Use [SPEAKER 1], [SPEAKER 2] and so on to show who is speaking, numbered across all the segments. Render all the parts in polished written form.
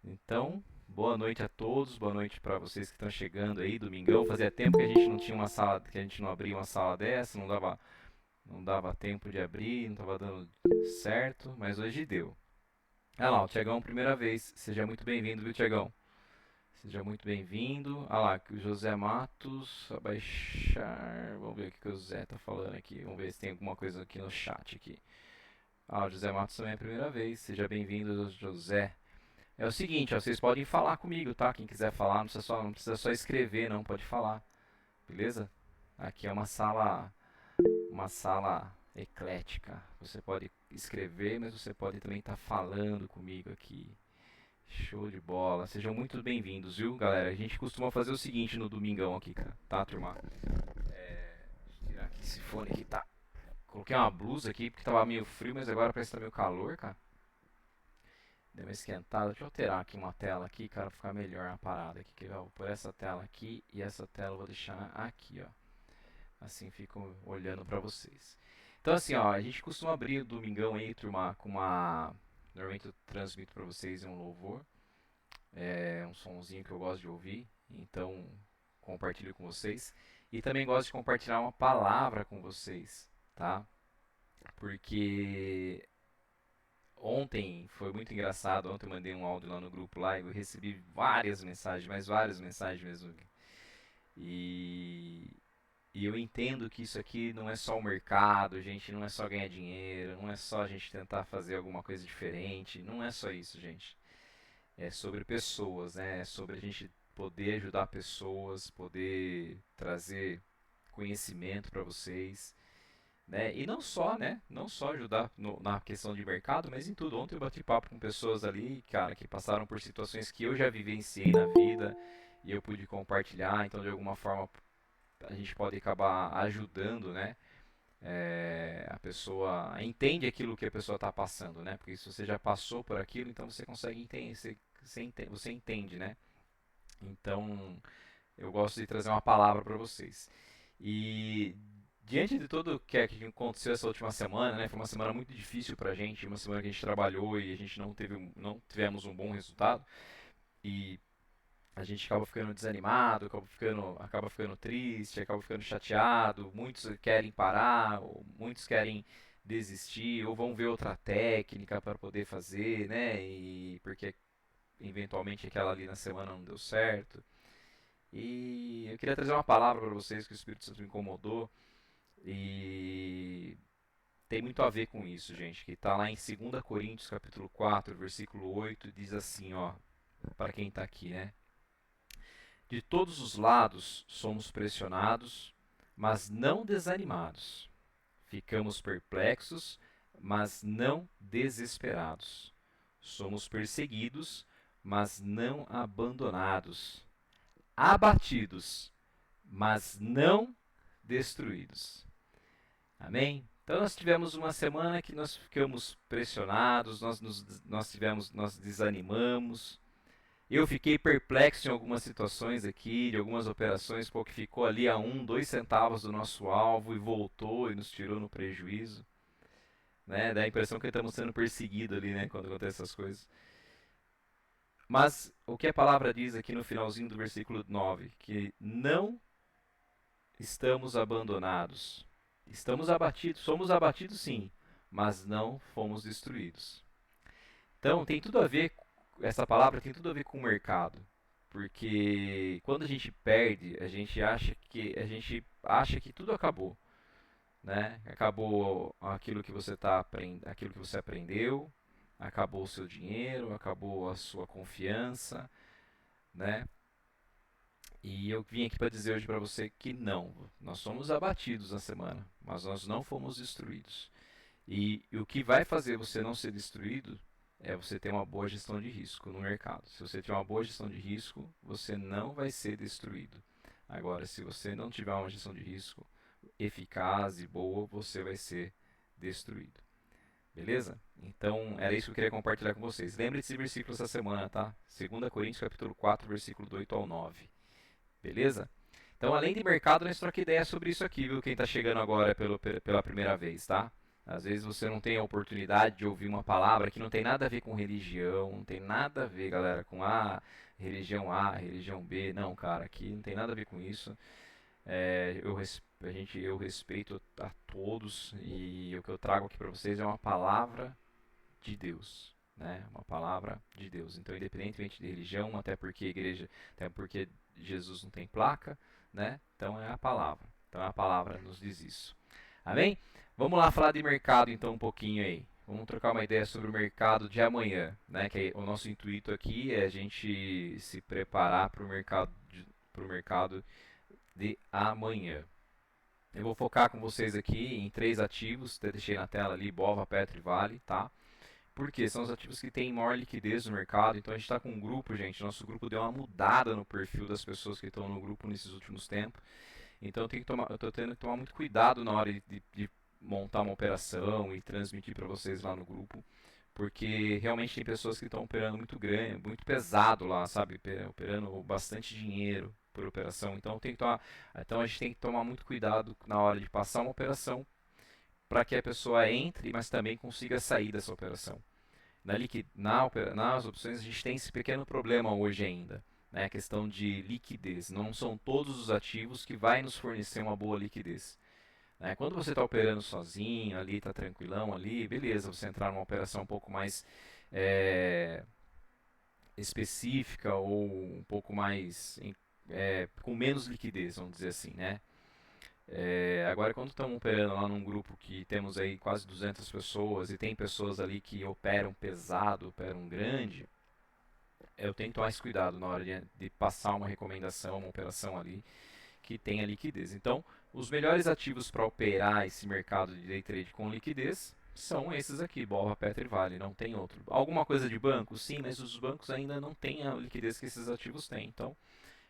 [SPEAKER 1] Então, boa noite a todos, boa noite para vocês que estão chegando aí, domingão. Fazia tempo que a gente não tinha uma sala, que a gente não abria uma sala dessa, não dava tempo de abrir, não estava dando certo, mas hoje deu. Ah lá, o Tiagão, primeira vez. Seja muito bem-vindo, viu, Tiagão? Seja muito bem-vindo. Ah lá, que o José Matos, abaixar. Vamos ver o que o José tá falando aqui. Vamos ver se tem alguma coisa aqui no chat aqui. Ah, o José Matos também é a primeira vez. Seja bem-vindo, José. É o seguinte, ó, vocês podem falar comigo, tá? Quem quiser falar, não precisa só escrever, não, pode falar, beleza? Aqui é uma sala eclética. Você pode escrever, mas você pode também estar falando comigo aqui. Show de bola. Sejam muito bem-vindos, viu, galera? A gente costuma fazer o seguinte no domingão aqui, cara. Tá, turma? Deixa eu tirar aqui esse fone aqui, tá? Coloquei uma blusa aqui porque tava meio frio, mas agora parece que tá meio calor, cara. Deu uma esquentada. Deixa eu alterar aqui uma tela aqui, cara, pra ficar melhor a parada aqui. Eu vou pôr essa tela aqui e essa tela eu vou deixar aqui, ó. Assim fico olhando pra vocês. Então assim, ó, a gente costuma abrir o domingão aí, turma, com uma... Normalmente eu transmito pra vocês um louvor. É um sonzinho que eu gosto de ouvir. Então compartilho com vocês. E também gosto de compartilhar uma palavra com vocês, tá? Porque ontem foi muito engraçado. Ontem eu mandei um áudio lá no grupo lá e eu recebi várias mensagens, mas várias mensagens mesmo. E, e eu entendo que isso aqui não é só o mercado, gente, não é só ganhar dinheiro, não é só a gente tentar fazer alguma coisa diferente, não é só isso, gente. É sobre pessoas, né? É sobre a gente poder ajudar pessoas, poder trazer conhecimento para vocês, né? E não só, né? Não só ajudar na questão de mercado, mas em tudo. Ontem eu bati papo com pessoas ali, cara, que passaram por situações que eu já vivenciei na vida e eu pude compartilhar. Então, de alguma forma, a gente pode acabar ajudando, né? A pessoa entende aquilo que a pessoa está passando, né? Porque se você já passou por aquilo, então você consegue entender, você entende, né? Então, eu gosto de trazer uma palavra para vocês. E diante de tudo que aconteceu essa última semana, né? Foi uma semana muito difícil pra gente, uma semana que a gente trabalhou e a gente não tivemos um bom resultado e a gente acaba ficando desanimado, acaba ficando triste, acaba ficando chateado. Muitos querem parar, ou muitos querem desistir, ou vão ver outra técnica para poder fazer, né? E porque eventualmente aquela ali na semana não deu certo. E eu queria trazer uma palavra para vocês que o Espírito Santo me incomodou e tem muito a ver com isso, gente, que está lá em 2 Coríntios, capítulo 4, versículo 8, diz assim, ó, para quem está aqui, né? De todos os lados somos pressionados, mas não desanimados. Ficamos perplexos, mas não desesperados. Somos perseguidos, mas não abandonados. Abatidos, mas não destruídos. Amém? Então nós tivemos uma semana que nós ficamos pressionados, nós desanimamos. Eu fiquei perplexo em algumas situações aqui, de algumas operações, porque ficou ali a 2 centavos do nosso alvo e voltou e nos tirou no prejuízo. Né? Dá a impressão que estamos sendo perseguidos ali, né, quando acontecem essas coisas. Mas o que a palavra diz aqui no finalzinho do versículo 9, que não estamos abandonados. Estamos abatidos, somos abatidos sim, mas não fomos destruídos. Então, tem tudo a ver, essa palavra tem tudo a ver com o mercado. Porque quando a gente perde, a gente acha que tudo acabou, né? Acabou aquilo que você aprendeu, acabou o seu dinheiro, acabou a sua confiança, né? E eu vim aqui para dizer hoje para você que não, nós somos abatidos na semana, mas nós não fomos destruídos. E o que vai fazer você não ser destruído é você ter uma boa gestão de risco no mercado. Se você tiver uma boa gestão de risco, você não vai ser destruído. Agora, se você não tiver uma gestão de risco eficaz e boa, você vai ser destruído. Beleza? Então, era isso que eu queria compartilhar com vocês. Lembre desse versículo essa semana, tá? 2 Coríntios capítulo 4, versículo do 8 ao 9. Beleza? Então, além de mercado, nós troca ideia sobre isso aqui, viu? Quem está chegando agora pela primeira vez, tá? Às vezes você não tem a oportunidade de ouvir uma palavra que não tem nada a ver com religião, não tem nada a ver, galera, com A, religião B. Não, cara, aqui não tem nada a ver com isso. Eu respeito a todos e o que eu trago aqui para vocês é uma palavra de Deus, né? Uma palavra de Deus. Então, independentemente de religião, até porque Jesus não tem placa, né? Então é a palavra. Então a palavra nos diz isso. Amém? Vamos lá falar de mercado então um pouquinho aí. Vamos trocar uma ideia sobre o mercado de amanhã, né? Que o nosso intuito aqui é a gente se preparar para o mercado de amanhã. Eu vou focar com vocês aqui em três ativos, deixei na tela ali, Bova, Petro e Vale, tá? Porque são os ativos que têm maior liquidez no mercado. Então a gente está com um grupo, gente. Nosso grupo deu uma mudada no perfil das pessoas que estão no grupo nesses últimos tempos. Então eu estou tendo que tomar muito cuidado na hora de montar uma operação e transmitir para vocês lá no grupo. Porque realmente tem pessoas que estão operando muito grande, muito pesado lá, sabe? Operando bastante dinheiro por operação. Então a gente tem que tomar muito cuidado na hora de passar uma operação para que a pessoa entre, mas também consiga sair dessa operação. Nas opções a gente tem esse pequeno problema hoje ainda, né? A questão de liquidez. Não são todos os ativos que vai nos fornecer uma boa liquidez. Né? Quando você está operando sozinho, ali está tranquilão, ali, beleza, você entrar numa operação um pouco mais é, específica ou um pouco mais com menos liquidez, vamos dizer assim, né? Agora, quando estamos operando lá num grupo que temos aí quase 200 pessoas e tem pessoas ali que operam pesado, operam grande, eu tenho que tomar esse cuidado na hora de passar uma recomendação, uma operação ali que tenha liquidez. Então, os melhores ativos para operar esse mercado de day trade com liquidez são esses aqui, Bova, Petro e Vale, não tem outro. Alguma coisa de banco? Sim, mas os bancos ainda não têm a liquidez que esses ativos têm. Então,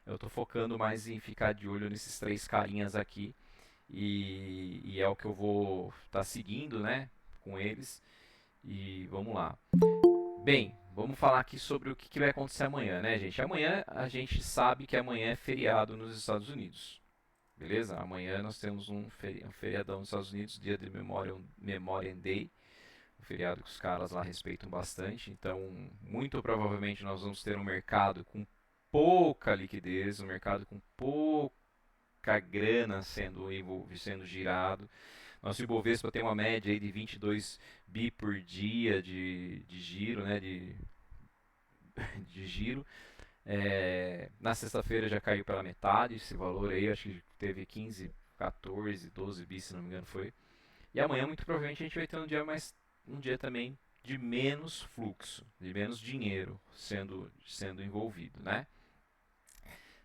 [SPEAKER 1] eu estou focando mais em ficar de olho nesses três carinhas aqui e é o que eu vou estar seguindo, né, com eles. E vamos lá. Bem, vamos falar aqui sobre o que vai acontecer amanhã, né, gente? Amanhã a gente sabe que amanhã é feriado nos Estados Unidos. Beleza? Amanhã nós temos um feriadão nos Estados Unidos, dia de Memorial Day, um feriado que os caras lá respeitam bastante. Então, muito provavelmente nós vamos ter um mercado com pouca liquidez, um mercado com pouca grana sendo girado. Nosso Ibovespa tem uma média aí de 22 bi por dia de giro, né, de giro. Na sexta-feira já caiu pela metade esse valor aí, acho que teve 15, 14, 12 bi, se não me engano foi. E amanhã muito provavelmente a gente vai ter um dia também de menos fluxo, de menos dinheiro sendo envolvido, né?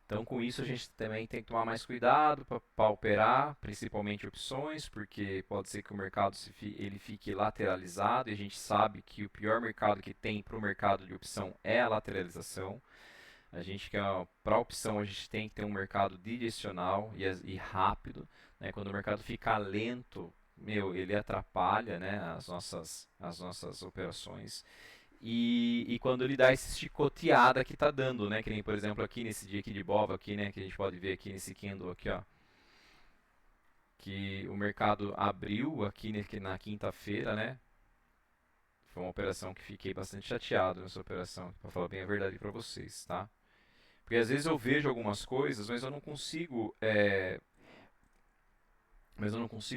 [SPEAKER 1] Então, com isso, a gente também tem que tomar mais cuidado para operar, principalmente opções, porque pode ser que o mercado ele fique lateralizado e a gente sabe que o pior mercado que tem para o mercado de opção é a lateralização. A gente quer, para opção, a gente tem que ter um mercado direcional e rápido. Né? Quando o mercado fica lento, ele atrapalha, né, as nossas operações. E quando ele dá essa chicoteada que está dando, né? Que nem, por exemplo, aqui nesse dia aqui de Bova, aqui, né? Que a gente pode ver aqui nesse candle aqui, ó. Que o mercado abriu aqui na quinta-feira, né? Foi uma operação que fiquei bastante chateado nessa operação, para falar bem a verdade para vocês, tá? Porque às vezes eu vejo algumas coisas, mas eu não consigo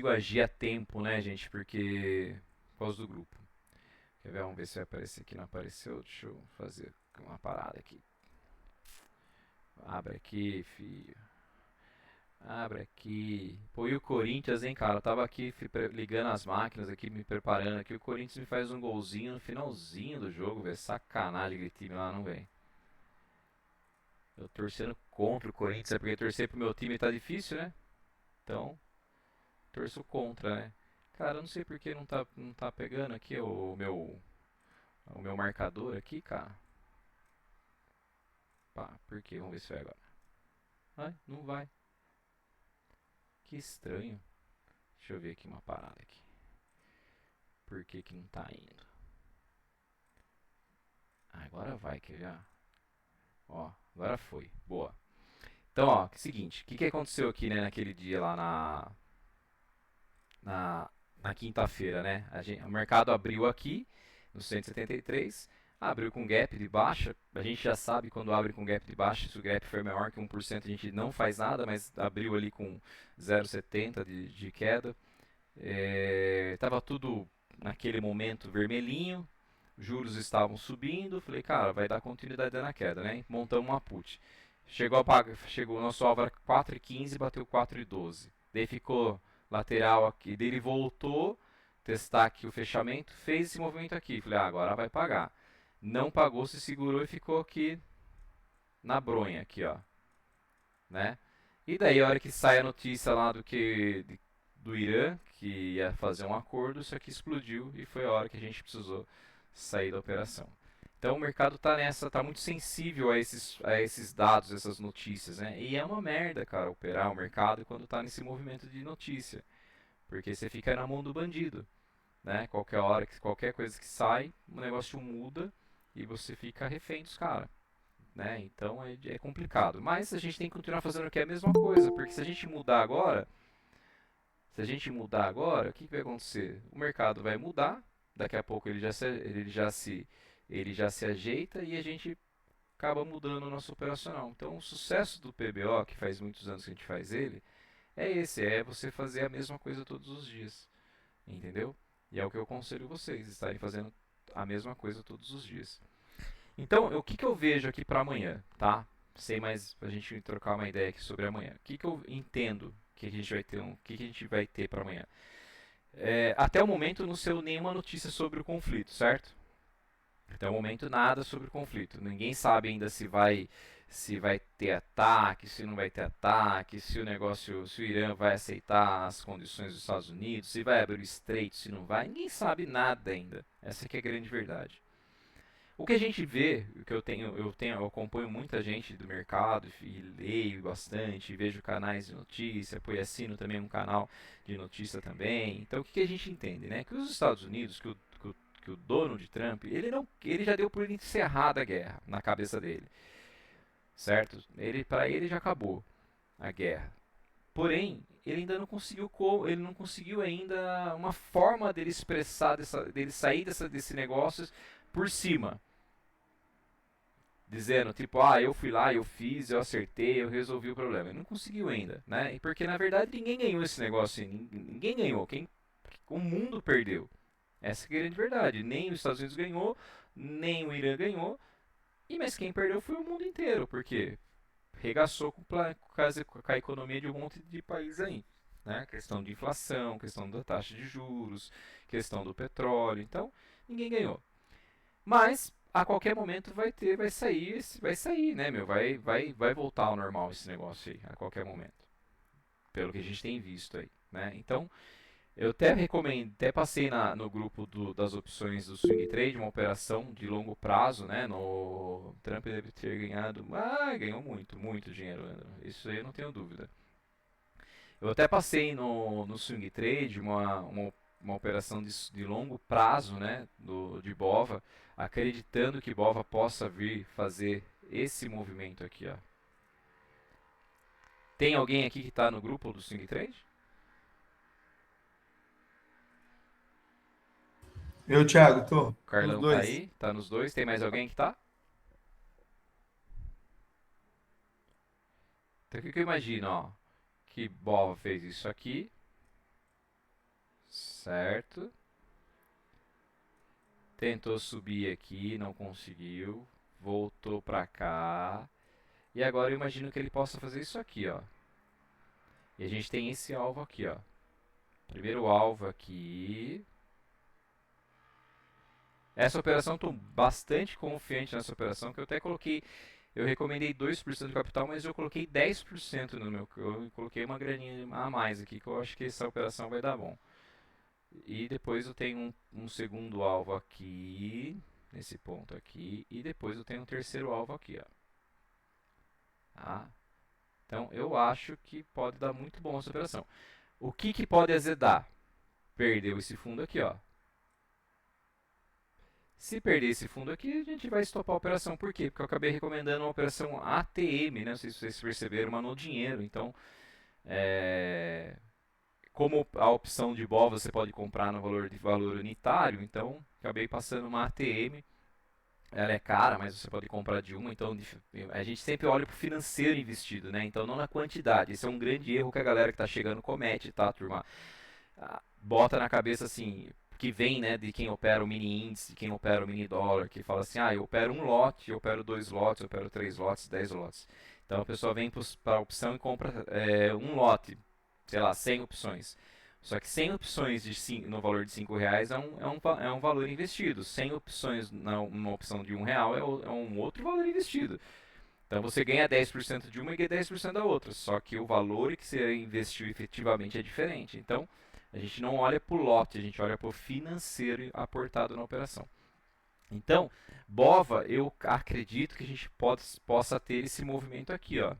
[SPEAKER 1] agir a tempo, né, gente? Porque por causa do grupo. Quer ver? Vamos ver se vai aparecer aqui. Não apareceu. Deixa eu fazer uma parada aqui. Abre aqui, filho. Abre aqui. Pô, e o Corinthians, hein, cara? Eu tava aqui ligando as máquinas aqui, me preparando aqui. O Corinthians me faz um golzinho no finalzinho do jogo, velho. Sacanagem aquele time lá, não, velho. Eu torcendo contra o Corinthians, é porque torcer pro meu time tá difícil, né? Então, torço contra, né? Cara, eu não sei porque não tá pegando aqui o meu marcador aqui, cara. Pá, por quê? Vamos ver se vai agora. Ai, não vai. Que estranho. Deixa eu ver aqui uma parada aqui. Por que que não tá indo? Ah, agora vai, quer ver? Ó, agora foi. Boa. Então, ó, seguinte. O que que aconteceu aqui, né, naquele dia lá na na quinta-feira, né? O mercado abriu aqui no 173, abriu com gap de baixa. A gente já sabe quando abre com gap de baixa, se o gap for maior que 1%, a gente não faz nada, mas abriu ali com 0,70 de queda. Tava tudo naquele momento vermelhinho, juros estavam subindo, falei, cara, vai dar continuidade na queda, né? Montamos uma put. Chegou o nosso alvo era 4,15 e bateu 4,12. Daí ficou lateral aqui, daí ele voltou, testar aqui o fechamento, fez esse movimento aqui. Falei, agora vai pagar. Não pagou, se segurou e ficou aqui na bronha, aqui, ó, né? E daí a hora que sai a notícia lá do Irã, que ia fazer um acordo, isso aqui explodiu e foi a hora que a gente precisou sair da operação. Então o mercado tá nessa, tá muito sensível a esses dados, essas notícias, né? E é uma merda, cara, operar o mercado quando tá nesse movimento de notícia, porque você fica na mão do bandido, né? Qualquer hora, qualquer coisa que sai, o negócio muda e você fica refém dos caras, né? Então é complicado. Mas a gente tem que continuar fazendo aqui a mesma coisa, porque se a gente mudar agora, o que vai acontecer? O mercado vai mudar, daqui a pouco ele já se ajeita e a gente acaba mudando o nosso operacional. Então, o sucesso do PBO, que faz muitos anos que a gente faz ele, é esse, é você fazer a mesma coisa todos os dias, entendeu? E é o que eu aconselho vocês, estarem fazendo a mesma coisa todos os dias. Então, o que eu vejo aqui para amanhã, tá? Sem mais a gente trocar uma ideia aqui sobre amanhã. O que eu entendo que a gente vai ter, que a gente vai ter para amanhã? Até o momento não saiu nenhuma notícia sobre o conflito, certo? Até o momento nada sobre o conflito. Ninguém sabe ainda se vai ter ataque, se não vai ter ataque, se o Irã vai aceitar as condições dos Estados Unidos, se vai abrir o estreito, se não vai. Ninguém sabe nada ainda. Essa que é a grande verdade. O que a gente vê, o que eu acompanho muita gente do mercado e leio bastante, vejo canais de notícia, assino também um canal de notícia também. Então o que a gente entende, né? Que os Estados Unidos, que o dono de Trump, ele já deu por encerrada a guerra na cabeça dele, certo? Para ele já acabou a guerra. Porém, ele ainda não conseguiu ele não conseguiu ainda uma forma dele expressar dele sair desse negócio por cima, dizendo tipo, eu fui lá, eu fiz, eu acertei, eu resolvi o problema. Ele não conseguiu ainda, né? Porque na verdade ninguém ganhou esse negócio, ninguém ganhou, o mundo perdeu. Essa é a grande verdade. Nem os Estados Unidos ganhou, nem o Irã ganhou, mas quem perdeu foi o mundo inteiro, porque regaçou com a economia de um monte de países aí. Né? Questão de inflação, questão da taxa de juros, questão do petróleo. Então, ninguém ganhou. Mas a qualquer momento vai sair, né, meu? Vai voltar ao normal esse negócio aí, a qualquer momento. Pelo que a gente tem visto aí, né? Então, eu até recomendo, até passei no grupo das opções do Swing Trade, uma operação de longo prazo, né? No Trump deve ter ganhado, ganhou muito, muito dinheiro, Leandro. Isso aí eu não tenho dúvida. Eu até passei no Swing Trade uma operação de longo prazo, né? De Bova, acreditando que Bova possa vir fazer esse movimento aqui, ó. Tem alguém aqui que está no grupo do Swing Trade?
[SPEAKER 2] Eu, Thiago, tô
[SPEAKER 1] O
[SPEAKER 2] nos
[SPEAKER 1] Carlão tá
[SPEAKER 2] dois.
[SPEAKER 1] aí? Tá nos dois? Tem mais alguém que tá? Então o que eu imagino, ó? Que Bova fez isso aqui, certo? Tentou subir aqui, não conseguiu. Voltou pra cá. E agora eu imagino que ele possa fazer isso aqui, ó. E a gente tem esse alvo aqui, ó. Primeiro alvo aqui. Essa operação, estou bastante confiante nessa operação, que eu até coloquei. Eu recomendei 2% do capital, mas eu coloquei 10% no meu. Eu coloquei uma graninha a mais aqui, que eu acho que essa operação vai dar bom. E depois eu tenho um segundo alvo aqui, nesse ponto aqui, e depois eu tenho um terceiro alvo aqui, ó. Tá? Então eu acho que pode dar muito bom essa operação. O que pode azedar? Perdeu esse fundo aqui, ó. Se perder esse fundo aqui, a gente vai estopar a operação. Por quê? Porque eu acabei recomendando uma operação ATM, né? Não sei se vocês perceberam, mas no dinheiro. Então, é... Como a opção de BOV você pode comprar no valor unitário, então acabei passando uma ATM. Ela é cara, mas você pode comprar de uma, então a gente sempre olha para o financeiro investido, né? Então não na quantidade. Esse é um grande erro que a galera que está chegando comete, tá, turma? Bota na cabeça assim, que vem, né, de quem opera o mini índice, de quem opera o mini dólar, que fala assim, eu opero um lote, eu opero dois lotes, eu opero três lotes, 10 lotes. Então a pessoa vem para a opção e compra um lote, sei lá, 100 opções. Só que 100 opções no valor de R$ 5 é um valor investido. 100 opções numa opção de R$ 1 é um outro valor investido. Então você ganha 10% de uma e ganha 10% da outra. Só que o valor que você investiu efetivamente é diferente. Então a gente não olha para o lote, a gente olha para o financeiro aportado na operação. Então, BOVA, eu acredito que a gente possa ter esse movimento aqui, ó,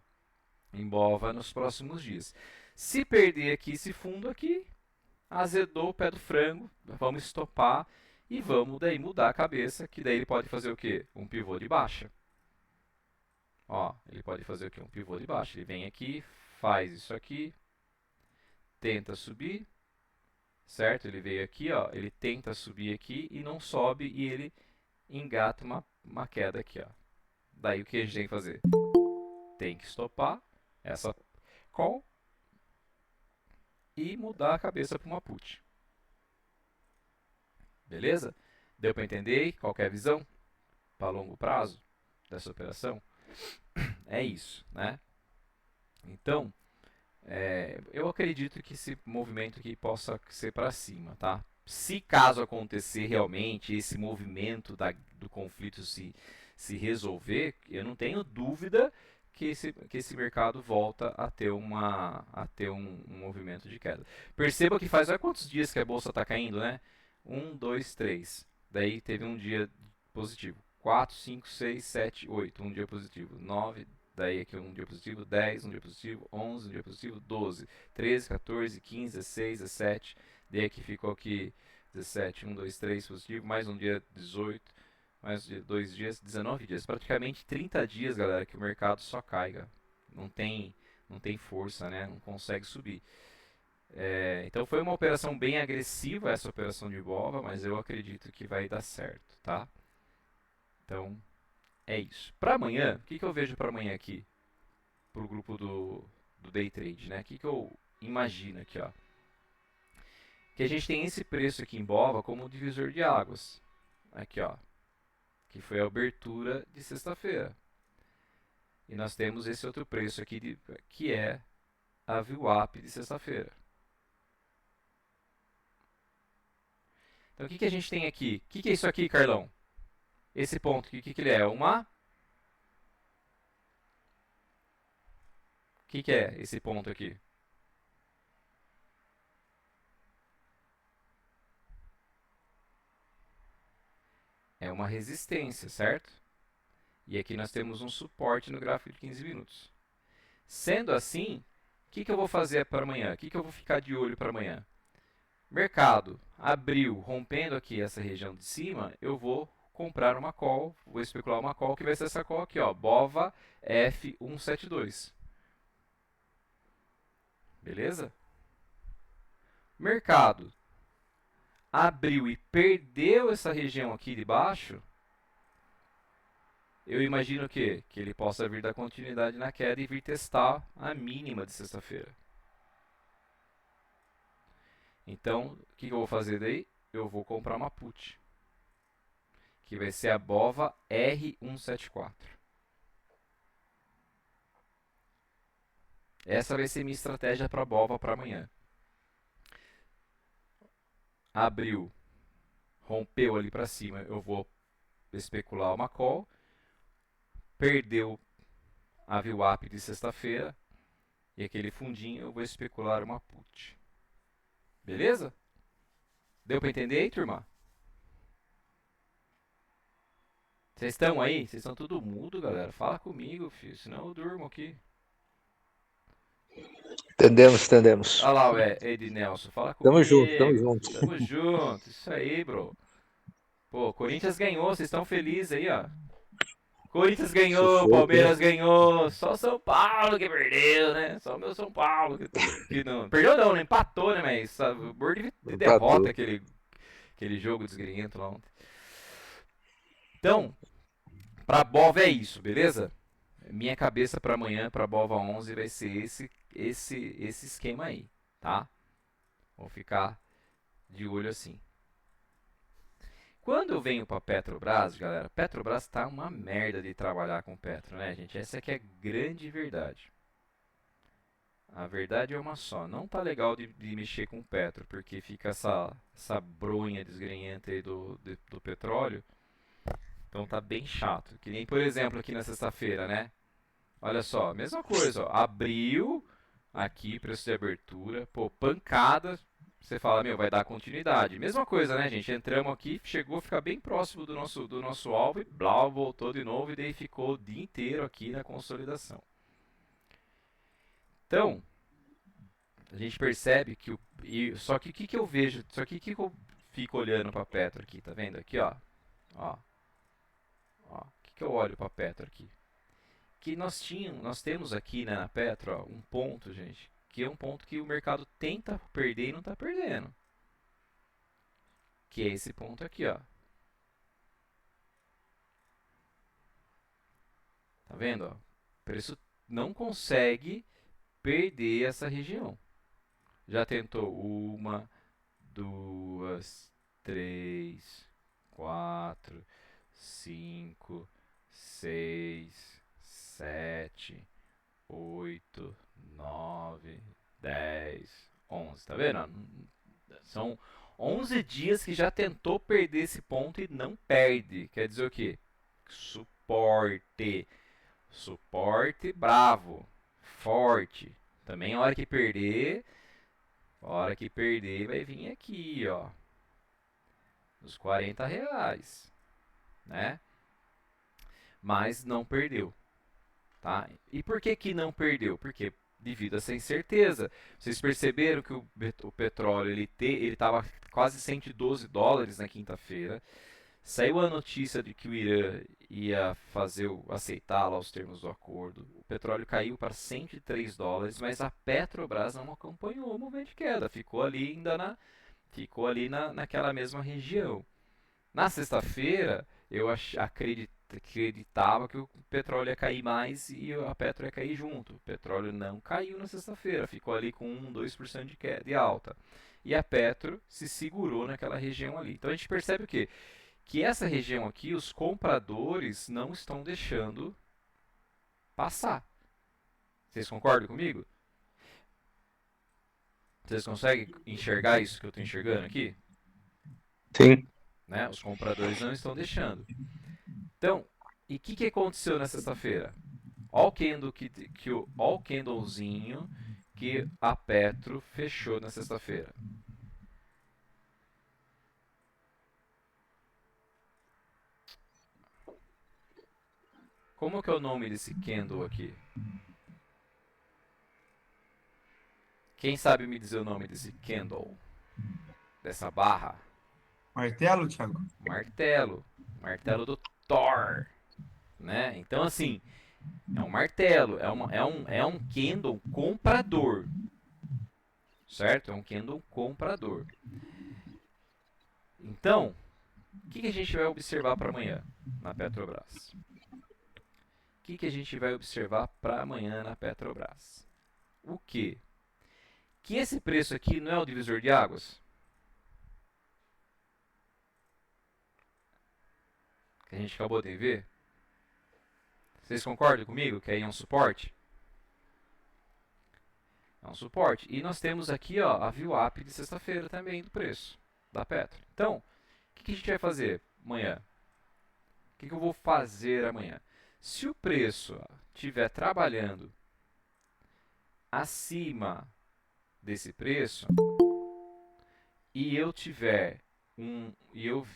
[SPEAKER 1] em BOVA nos próximos dias. Se perder aqui esse fundo aqui, azedou o pé do frango, vamos estopar e vamos daí mudar a cabeça, que daí ele pode fazer o quê? Um pivô de baixa. Ó, ele pode fazer o quê? Um pivô de baixa. Ele vem aqui, faz isso aqui, tenta subir, certo? Ele veio aqui, ó, ele tenta subir aqui e não sobe e ele engata uma queda aqui, ó. Daí o que a gente tem que fazer? Tem que estopar essa call e mudar a cabeça para uma put. Beleza? Deu para entender qual é a visão para longo prazo dessa operação? É isso, né? Então, eu acredito que esse movimento aqui possa ser para cima, tá? Se caso acontecer realmente esse movimento do conflito se resolver, eu não tenho dúvida que esse mercado volta a ter um movimento de queda. Perceba que olha quantos dias que a bolsa está caindo, né? 1, 2, 3. Daí teve um dia positivo. 4, 5, 6, 7, 8. Um dia positivo. 9, daí aqui um dia positivo, 10, um dia positivo, 11, um dia positivo, 12, 13, 14, 15, 16, 17. Daí aqui ficou aqui 17, 1, 2, 3 positivo, mais um dia 18, mais 2 dias, 19 dias. Praticamente 30 dias, galera, que o mercado só cai. Não tem força, né? Não consegue subir. Então foi uma operação bem agressiva essa operação de BOVA, mas eu acredito que vai dar certo, tá? Então é isso. Para amanhã, o que eu vejo para amanhã aqui? Para o grupo do Day Trade, né? O que eu imagino aqui, ó? Que a gente tem esse preço aqui em BOVA como divisor de águas. Aqui, ó. Que foi a abertura de sexta-feira. E nós temos esse outro preço aqui, que é a VWAP de sexta-feira. Então o que a gente tem aqui? O que é isso aqui, Carlão? Esse ponto aqui, o que ele é? O que é esse ponto aqui? É uma resistência, certo? E aqui nós temos um suporte no gráfico de 15 minutos. Sendo assim, o que eu vou fazer para amanhã? O que eu vou ficar de olho para amanhã? Mercado abriu, rompendo aqui essa região de cima, eu vou comprar uma call, vou especular uma call, que vai ser essa call aqui, ó, BOVA F172. Beleza? Mercado abriu e perdeu essa região aqui de baixo, eu imagino que ele possa vir dar continuidade na queda e vir testar a mínima de sexta-feira. Então, o que eu vou fazer daí? Eu vou comprar uma put, que vai ser a BOVA R174. Essa vai ser minha estratégia para a BOVA para amanhã. Abriu, rompeu ali para cima, eu vou especular uma call. Perdeu a VWAP de sexta-feira e aquele fundinho eu vou especular uma put. Beleza? Deu para entender aí, turma? Vocês estão aí? Vocês estão tudo mudo, galera? Fala comigo, filho, senão eu durmo aqui.
[SPEAKER 3] Entendemos.
[SPEAKER 1] Olha lá o Ed Nelson, fala
[SPEAKER 3] Tamo
[SPEAKER 1] comigo.
[SPEAKER 3] junto, tamo junto.
[SPEAKER 1] Tamo junto, isso aí, bro. Pô, Corinthians ganhou, vocês estão felizes aí, ó. Corinthians ganhou,
[SPEAKER 3] Sufoco, hein?
[SPEAKER 1] Palmeiras ganhou, só o São Paulo que perdeu, né? Só o meu São Paulo que não. Perdeu não, empatou, né? Mas sabor de derrota
[SPEAKER 3] Empatou.
[SPEAKER 1] aquele jogo desgrenhento lá ontem. Então, pra Bova é isso, beleza? Minha cabeça pra amanhã, pra Bova 11, vai ser esse esquema aí, tá? Vou ficar de olho assim. Quando eu venho para Petrobras, galera, Petrobras tá uma merda de trabalhar com Petro, né, gente? Essa aqui é a grande verdade. A verdade é uma só. Não tá legal de mexer com Petro, porque fica essa bronha desgrenhenta aí do petróleo. Então tá bem chato. Que nem, por exemplo, aqui na sexta-feira, né? Olha só, mesma coisa, ó. Abriu aqui, preço de abertura, pô, pancada. Você fala, meu, vai dar continuidade. Mesma coisa, né, gente? Entramos aqui, chegou a ficar bem próximo do nosso alvo e blá, voltou de novo e daí ficou o dia inteiro aqui na consolidação. Então, a gente percebe que só que o que eu vejo, só que o que eu fico olhando para Petro aqui, tá vendo aqui, ó? Ó, ó, o que eu olho para Petro aqui? Que nós temos aqui, né, na Petro, ó, um ponto, gente, que é um ponto que o mercado tenta perder e não está perdendo. Que é esse ponto aqui, ó. Tá vendo, ó? O preço não consegue perder essa região. Já tentou uma, duas, três, quatro, cinco, seis, sete, 8, 9, 10, 11. Tá vendo? São 11 dias que já tentou perder esse ponto e não perde. Quer dizer o quê? Suporte. Suporte bravo. Forte. Também a hora que perder vai vir aqui, ó. Nos R$ 40, né? Mas não perdeu. Tá? E por que que não perdeu? Porque devido a essa incerteza. Vocês perceberam que o petróleo ele estava quase US$ 112 na quinta-feira. Saiu a notícia de que o Irã ia aceitar lá os termos do acordo. O petróleo caiu para US$ 103, mas a Petrobras não acompanhou o movimento de queda. Ficou ali naquela mesma região. Na sexta-feira, eu acreditava que o petróleo ia cair mais e a Petro ia cair junto. O petróleo não caiu na sexta-feira, ficou ali com 1, 2% de alta. E a Petro se segurou naquela região ali. Então a gente percebe o quê? Que essa região aqui, os compradores não estão deixando passar. Vocês concordam comigo? Vocês conseguem enxergar isso que eu estou enxergando aqui?
[SPEAKER 3] Sim.
[SPEAKER 1] Né? Os compradores não estão deixando. Então, e o que aconteceu na sexta-feira? Olha o candlezinho que a Petro fechou na sexta-feira. Como que é o nome desse candle aqui? Quem sabe me dizer o nome desse candle? Dessa barra?
[SPEAKER 2] Martelo, Thiago?
[SPEAKER 1] Martelo. Martelo do Thor. Né? Então, assim, é um martelo. É um candle comprador. Certo? É um candle comprador. Então, o que a gente vai observar para amanhã na Petrobras? O que a gente vai observar para amanhã na Petrobras? O que? Que esse preço aqui não é o divisor de águas? Que a gente acabou de ver? Vocês concordam comigo que aí é um suporte? É um suporte. E nós temos aqui ó, a VWAP de sexta-feira também do preço da Petro. Então, o que a gente vai fazer amanhã? O que eu vou fazer amanhã? Se o preço estiver trabalhando acima desse preço e eu tiver e eu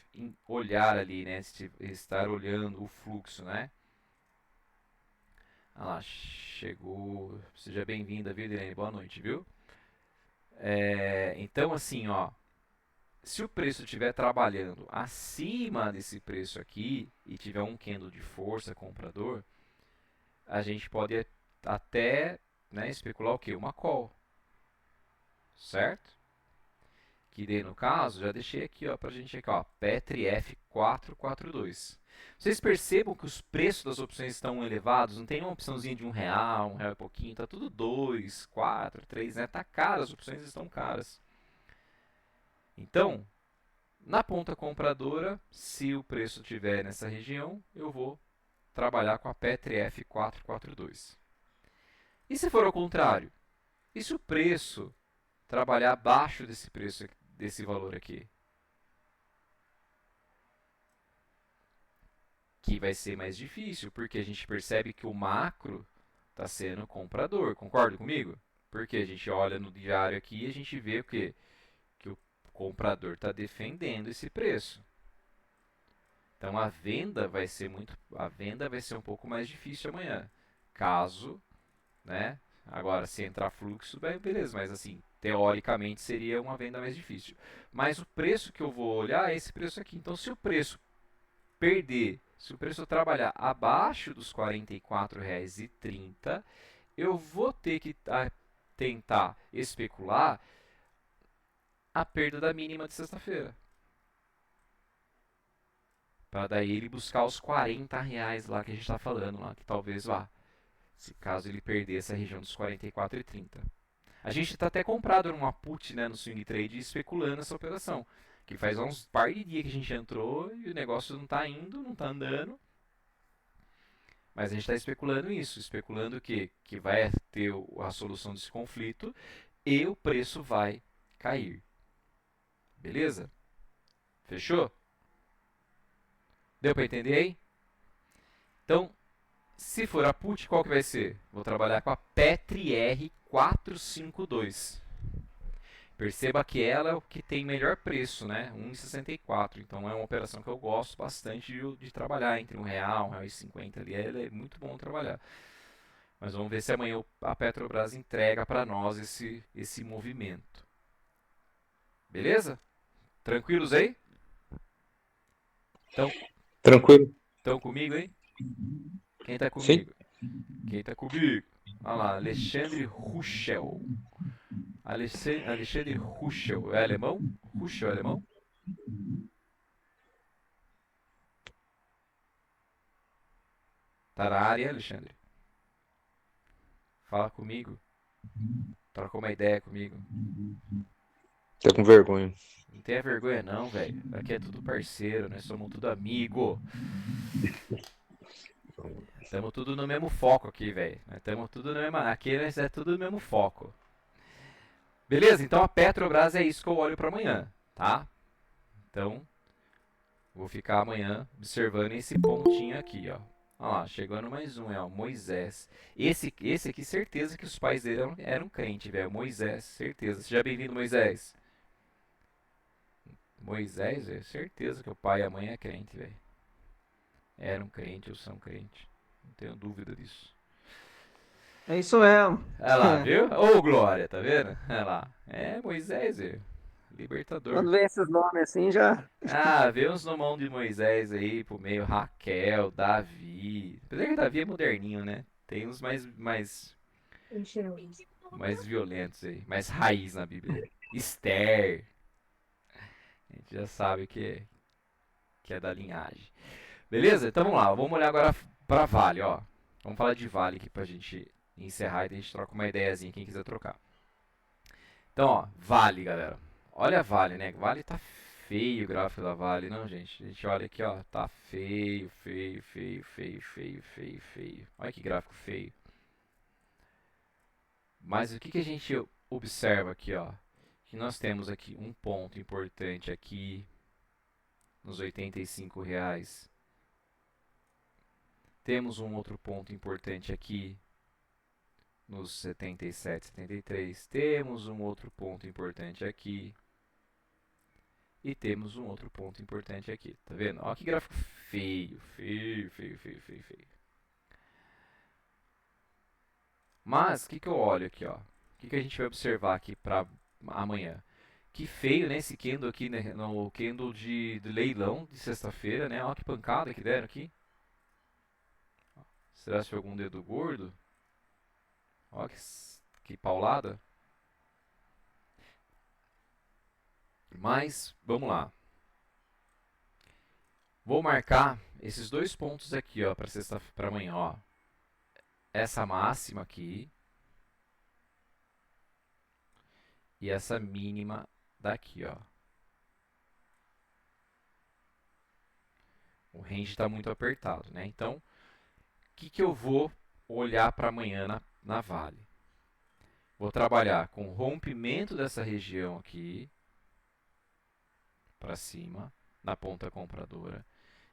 [SPEAKER 1] olhar ali, né, estar olhando o fluxo, né? Ah lá, chegou. Seja bem-vinda, viu, Irene? Boa noite, viu? Então, assim, ó. se o preço estiver trabalhando acima desse preço aqui e tiver um candle de força comprador, a gente pode até, né, especular o quê? Uma call, certo? Que daí no caso, já deixei aqui ó, pra gente aqui, ó, Petri F442. Vocês percebam que os preços das opções estão elevados, não tem uma opçãozinha de R$ 1 e pouquinho, tá tudo 2, 4, 3, né? Tá caro, as opções estão caras. Então, na ponta compradora, se o preço estiver nessa região, eu vou trabalhar com a Petri F442. E se for ao contrário? E se o preço trabalhar abaixo desse preço, desse valor aqui? Que vai ser mais difícil, porque a gente percebe que o macro está sendo comprador. Concorda comigo? Porque a gente olha no diário aqui e a gente vê o quê? Que o comprador está defendendo esse preço. Então a venda vai ser um pouco mais difícil amanhã. Caso, né? Agora, se entrar fluxo, beleza, mas assim, teoricamente seria uma venda mais difícil. Mas o preço que eu vou olhar é esse preço aqui. Então, se o preço perder, se o preço trabalhar abaixo dos R$ 44,30, eu vou ter que tentar especular a perda da mínima de sexta-feira. Para daí ele buscar os R$ 40 lá que a gente está falando lá, que talvez vá. Se caso ele perder essa região dos 44,30. A gente está até comprado numa put, né, no swing trade especulando essa operação. Que faz uns par de dias que a gente entrou e o negócio não está indo, não está andando. Mas a gente está especulando isso, especulando que vai ter a solução desse conflito e o preço vai cair. Beleza? Fechou? Deu para entender aí? Então, se for a put, qual que vai ser? Vou trabalhar com a Petri R452. Perceba que ela é o que tem melhor preço, né? 1,64. Então é uma operação que eu gosto bastante de trabalhar entre R$ 1, R$ 1,50 ali. Ela é muito bom trabalhar. Mas vamos ver se amanhã a Petrobras entrega para nós esse movimento. Beleza? Tranquilos aí?
[SPEAKER 3] Tranquilo.
[SPEAKER 1] Estão comigo aí? Quem está
[SPEAKER 3] Sim.
[SPEAKER 1] comigo? Quem está comigo? Olha lá, Alexandre Ruschel. Alexandre Ruschel. É alemão? Ruschel é alemão? Tá na área, Alexandre? Fala comigo. Troca uma ideia comigo.
[SPEAKER 3] Tô com vergonha.
[SPEAKER 1] Não tenha vergonha não, velho. Aqui é tudo parceiro, nós somos tudo amigo. Estamos tudo no mesmo foco aqui, velho. Estamos tudo no mesmo. Aqui nós é tudo no mesmo foco. Beleza? Então a Petrobras é isso que eu olho para amanhã, tá? Então, vou ficar amanhã observando esse pontinho aqui, ó. Olha lá, chegando mais um, ó, Moisés. Esse aqui, certeza que os pais dele eram crentes, velho. Moisés, certeza. Seja bem-vindo, Moisés. Moisés, velho, certeza que o pai e a mãe é crente, velho. Eram crente ou são crente. Não tenho dúvida disso.
[SPEAKER 4] É isso mesmo.
[SPEAKER 1] Olha lá, viu? Ô, Glória, tá vendo? Olha lá. É, Moisés, velho. Libertador.
[SPEAKER 4] Quando vem esses nomes assim, já.
[SPEAKER 1] Ah, vê uns nomão de Moisés aí pro meio. Raquel, Davi. Apesar que Davi é moderninho, né? Tem uns mais violentos aí. Mais raiz na Bíblia. Esther. A gente já sabe que é da linhagem. Beleza? Então vamos lá. Vamos olhar agora pra Vale, ó. Vamos falar de Vale aqui pra gente encerrar e a gente troca uma ideiazinha, quem quiser trocar. Então, ó, Vale, galera. Olha a Vale, né? Vale tá feio o gráfico da Vale, não, gente? A gente olha aqui, ó, tá feio, feio, feio, feio, feio, feio, feio. Olha que gráfico feio. Mas o que a gente observa aqui, ó? Que nós temos aqui um ponto importante aqui nos R$ 85. Temos um outro ponto importante aqui nos 77, 73. Temos um outro ponto importante aqui. E temos um outro ponto importante aqui. Tá vendo? Olha que gráfico feio, feio, feio, feio, feio, feio. Mas, o que eu olho aqui, ó? O que a gente vai observar aqui para amanhã? Que feio, né, esse candle aqui, né, no candle de leilão de sexta-feira, né? Olha que pancada que deram aqui. Será que foi algum dedo gordo? Olha que paulada. Mas, vamos lá. Vou marcar esses dois pontos aqui, ó, para amanhã, ó. Essa máxima aqui e essa mínima daqui, ó. O range está muito apertado, né? Então, o que eu vou olhar para amanhã na Vale? Vou trabalhar com o rompimento dessa região aqui para cima, na ponta compradora.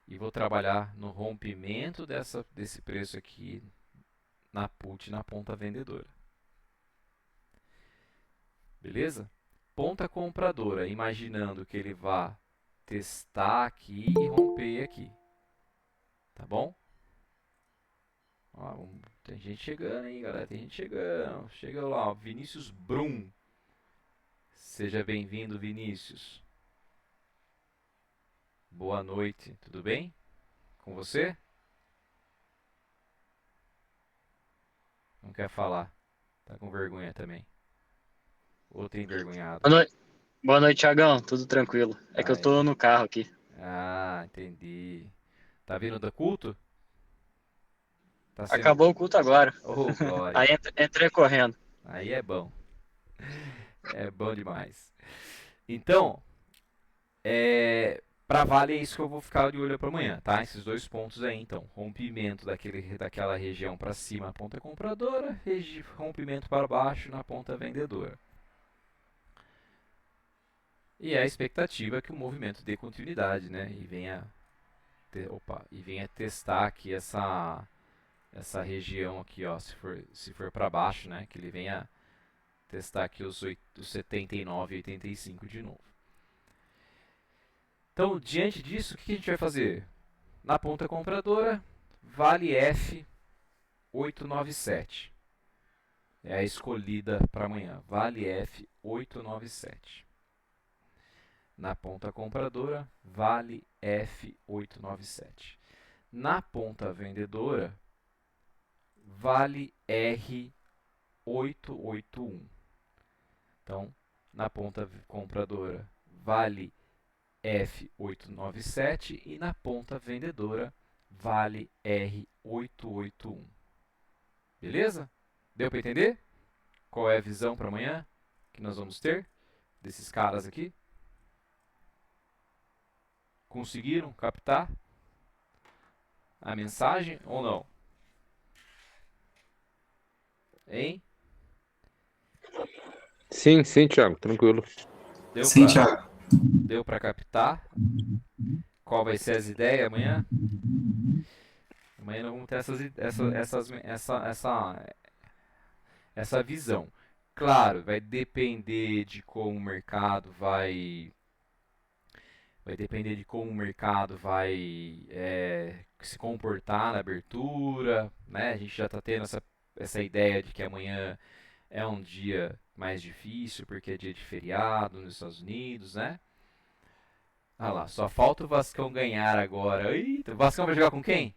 [SPEAKER 1] E vou trabalhar no rompimento desse preço aqui na put, na ponta vendedora. Beleza? Ponta compradora, imaginando que ele vá testar aqui e romper aqui. Tá bom? Ó, tem gente chegando aí, galera. Tem gente chegando. Chega lá, ó, Vinícius Brum. Seja bem-vindo, Vinícius. Boa noite, tudo bem? Com você? Não quer falar. Tá com vergonha também. Ou tem envergonhado?
[SPEAKER 5] Boa noite, Thiagão. Tudo tranquilo. É que eu tô
[SPEAKER 1] Aí.
[SPEAKER 5] no carro aqui.
[SPEAKER 1] Ah, entendi. Tá vindo do culto? Tá sendo.
[SPEAKER 5] Acabou o culto agora.
[SPEAKER 1] Oh, glória.
[SPEAKER 5] Aí entrei correndo.
[SPEAKER 1] Aí é bom. É bom demais. Então, para Vale é isso que eu vou ficar de olho para amanhã, tá? Esses dois pontos aí, então. Rompimento daquela região para cima na ponta compradora, rompimento para baixo na ponta vendedora. E a expectativa é que o movimento dê continuidade, né? E venha testar aqui essa região aqui, ó, se for para baixo, né? Que ele venha testar aqui os 79 e 85 de novo. Então, diante disso, o que a gente vai fazer? Na ponta compradora, Vale F 897. É a escolhida para amanhã. Vale F 897. Na ponta compradora, Vale F 897. Na ponta vendedora, Vale R 881. Então, na ponta compradora, Vale F897 e na ponta vendedora, Vale R881. Beleza? Deu para entender? Qual é a visão para amanhã que nós vamos ter desses caras aqui? Conseguiram captar a mensagem ou não? Hein?
[SPEAKER 3] Sim, Thiago, tranquilo.
[SPEAKER 2] Sim, Thiago.
[SPEAKER 1] Deu para captar? Qual vai ser as ideias amanhã? Amanhã nós vamos ter essa visão. Claro, vai depender de como o mercado vai se comportar na abertura, né? A gente já está tendo essa ideia de que amanhã é um dia mais difícil porque é dia de feriado nos Estados Unidos, né? Ah lá, só falta o Vascão ganhar agora. Eita, o Vascão vai jogar com quem?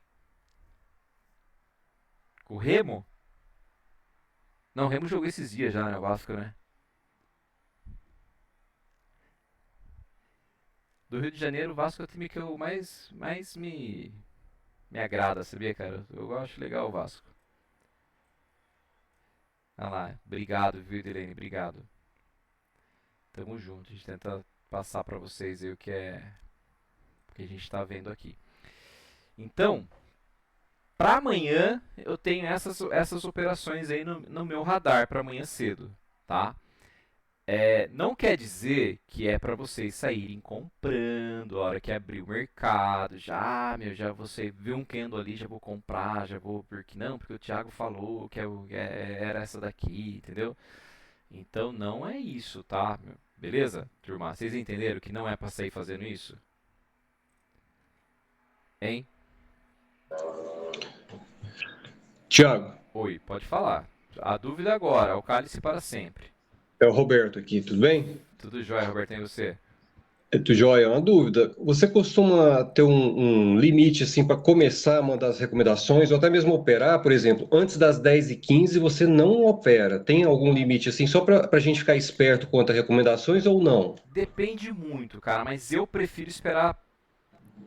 [SPEAKER 1] Com o Remo? Não, o Remo jogou esses dias já, né? O Vasco, né? Do Rio de Janeiro, o Vasco é o time que eu mais me agrada, sabia, cara? Eu acho legal o Vasco. Ah lá, obrigado, viu, Delene? Obrigado. Tamo junto, a gente tenta passar pra vocês aí o que a gente tá vendo aqui. Então, para amanhã eu tenho essas operações aí no meu radar para amanhã cedo, tá? Não quer dizer que é para vocês saírem comprando a hora que abrir o mercado. Já você viu um candle ali, já vou comprar, já vou porque o Thiago falou que era essa daqui, entendeu? Então não é isso, tá? Beleza, turma? Vocês entenderam que não é para sair fazendo isso? Hein?
[SPEAKER 3] Thiago,
[SPEAKER 1] Oi, pode falar. A dúvida agora, o cálice para sempre.
[SPEAKER 2] É o Roberto aqui, tudo bem?
[SPEAKER 1] Tudo jóia, Roberto, e você?
[SPEAKER 2] Tu joia, uma dúvida. Você costuma ter um limite assim para começar a mandar as recomendações ou até mesmo operar, por exemplo, antes das 10h15 você não opera. Tem algum limite assim, só para a gente ficar esperto quanto a recomendações ou não?
[SPEAKER 1] Depende muito, cara, mas eu prefiro esperar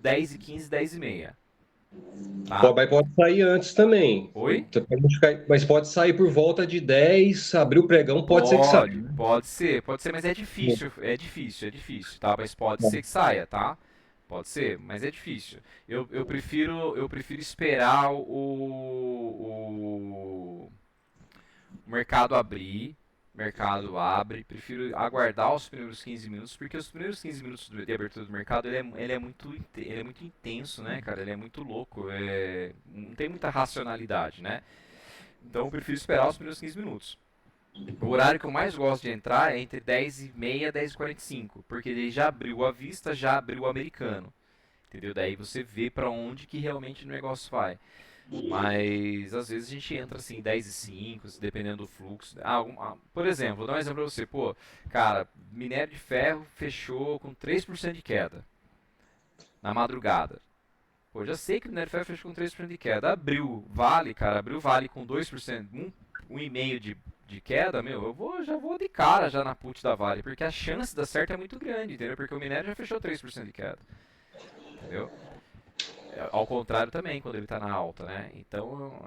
[SPEAKER 1] 10h15, 10h30, tá?
[SPEAKER 2] Mas pode sair antes também.
[SPEAKER 1] Oi?
[SPEAKER 2] Mas pode sair por volta de 10, abrir o pregão, pode ser que saia.
[SPEAKER 1] Pode ser, mas é difícil, tá? Mas pode ser que saia, tá? Pode ser, mas é difícil. Eu prefiro esperar o mercado abrir, o mercado abre, prefiro aguardar os primeiros 15 minutos, porque os primeiros 15 minutos de abertura do mercado ele é muito intenso, né, cara? Ele é muito louco, não tem muita racionalidade, né? Então eu prefiro esperar os primeiros 15 minutos. O horário que eu mais gosto de entrar é entre 10h30 e 10h45, porque ele já abriu a vista, já abriu o americano, entendeu? Daí você vê pra onde que realmente o negócio vai. Mas às vezes a gente entra assim 10h05, dependendo do fluxo. Por exemplo, vou dar um exemplo pra você. Pô, cara, minério de ferro fechou com 3% de queda na madrugada. Pô, já sei que o minério de ferro fechou com 3% de queda. Abriu vale com 2%, 1,5% de queda, meu, já vou de cara já na put da Vale, porque a chance de dar certo é muito grande, entendeu? Porque o minério já fechou 3% de queda, entendeu? Ao contrário também, quando ele está na alta, né? Então,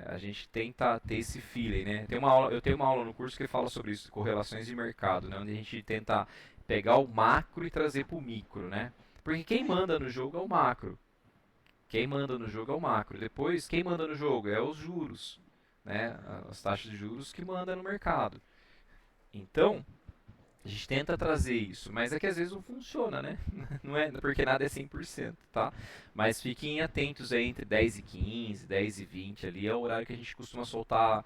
[SPEAKER 1] a gente tenta ter esse feeling, né? Eu tenho uma aula no curso que fala sobre isso, correlações de mercado, né? Onde a gente tenta pegar o macro e trazer para o micro, né? Porque quem manda no jogo é o macro. Quem manda no jogo é o macro. Depois, quem manda no jogo é os juros, né? As taxas de juros que mandam no mercado. Então, a gente tenta trazer isso, mas é que às vezes não funciona, né? Não é porque nada é 100%, tá? Mas fiquem atentos aí entre 10h15, 10h20 ali, é o horário que a gente costuma soltar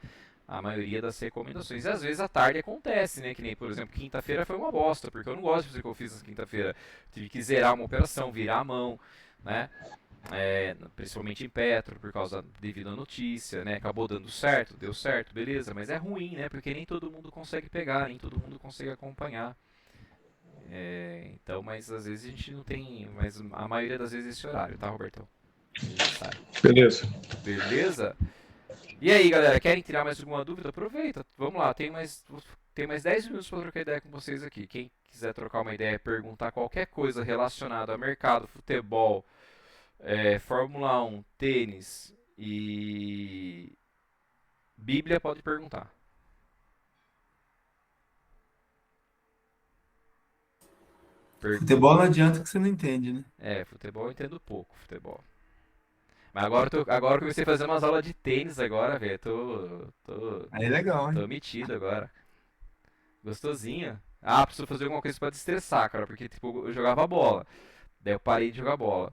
[SPEAKER 1] a maioria das recomendações. E às vezes à tarde acontece, né? Que nem, por exemplo, quinta-feira foi uma bosta, porque eu não gosto de fazer o que eu fiz na quinta-feira. Tive que zerar uma operação, virar a mão, né? Principalmente em Petro, por causa devido à notícia, né? Acabou dando certo, deu certo, beleza, mas é ruim, né? Porque nem todo mundo consegue pegar, nem todo mundo consegue acompanhar. Então, mas às vezes a gente não tem, mas a maioria das vezes esse horário, tá, Robertão? A gente sabe.
[SPEAKER 2] Beleza.
[SPEAKER 1] Beleza? E aí, galera, querem tirar mais alguma dúvida? Aproveita, vamos lá, tem mais 10 minutos para trocar ideia com vocês aqui. Quem quiser trocar uma ideia, perguntar qualquer coisa relacionada ao mercado, futebol, Fórmula 1, tênis e Bíblia, pode perguntar.
[SPEAKER 6] Futebol não adianta que você não entende, né?
[SPEAKER 1] Futebol eu entendo pouco, futebol. Mas agora eu comecei a fazer umas aulas de tênis agora, velho.
[SPEAKER 6] Aí é legal, hein?
[SPEAKER 1] Tô metido agora. Gostosinho. Ah, preciso fazer alguma coisa pra destressar, cara, porque tipo, eu jogava bola. Daí eu parei de jogar bola.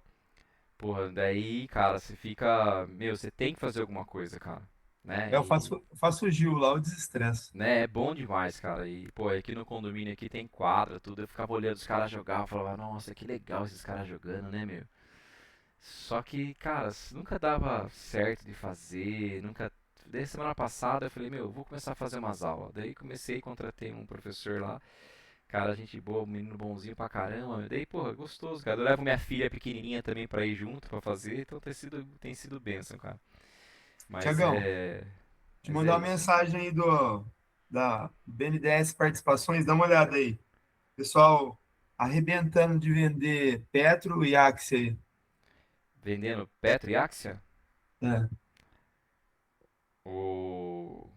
[SPEAKER 1] Porra, daí, cara, você fica. Meu, você tem que fazer alguma coisa, cara. Né?
[SPEAKER 6] Eu faço o Gil lá, o desestresse.
[SPEAKER 1] Né, é bom demais, cara. E, pô, aqui no condomínio aqui tem quadra, tudo. Eu ficava olhando os caras jogar, eu falava, nossa, que legal esses caras jogando, né, meu? Só que, cara, nunca dava certo de fazer, nunca. Desde semana passada eu falei, meu, vou começar a fazer umas aulas. Daí comecei, contratei um professor lá. Cara, gente boa, um menino bonzinho pra caramba. Daí, porra, gostoso, cara. Eu levo minha filha pequenininha também pra ir junto pra fazer, então tem sido bênção, cara. Mas
[SPEAKER 6] Tiagão, te
[SPEAKER 1] mas
[SPEAKER 6] mandar
[SPEAKER 1] é
[SPEAKER 6] uma
[SPEAKER 1] isso.
[SPEAKER 6] mensagem aí da BNDES Participações, dá uma olhada aí. Pessoal arrebentando de vender Petro e Axia aí.
[SPEAKER 1] Vendendo Petro e Axia?
[SPEAKER 6] É,
[SPEAKER 1] O